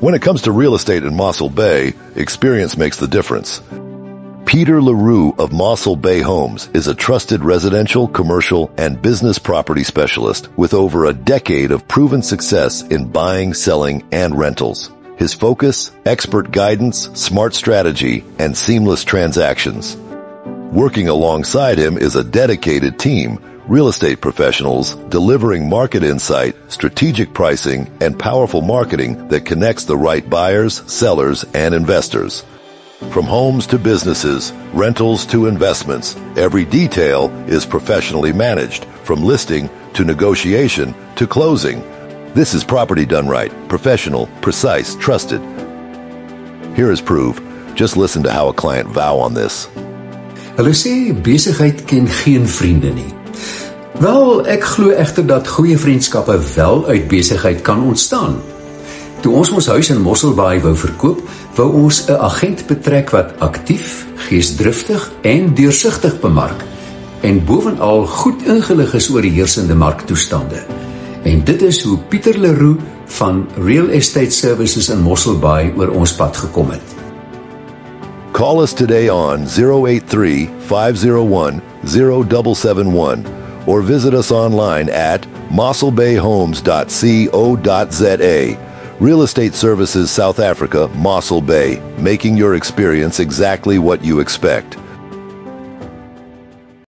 When it comes to real estate in Mossel Bay, experience makes the difference. Peter LaRue of Mossel Bay Homes is a trusted residential, commercial, and business property specialist with over a decade of proven success in buying, selling, and rentals. His focus, expert guidance, smart strategy, and seamless transactions. Working alongside him is a dedicated team, real estate professionals delivering market insight, strategic pricing, and powerful marketing that connects the right buyers, sellers, and investors. From homes to businesses, rentals to investments, every detail is professionally managed, from listing to negotiation to closing. This is property done right, professional, precise, trusted. Here is proof. Just listen to how a client vow on this. Hulle sê besigheid ken geen vriende nie. Wel, ek glo egter dat goeie vriendskappe wel uit besigheid kan ontstaan. Toe ons huis in Mossel Bay wou verkoop, wou ons 'n agent betrek wat aktief, geesdriftig en deursigtig bemark en bovenal goed ingelig is oor die heersende marktoestande. En dit is hoe Pieter LaRue van Real Estate Services in Mossel Bay oor ons pad gekom het. Call us today on 083-501-0771 or visit us online at mosselbayhomes.co.za. Real Estate Services South Africa, Mossel Bay, making your experience exactly what you expect.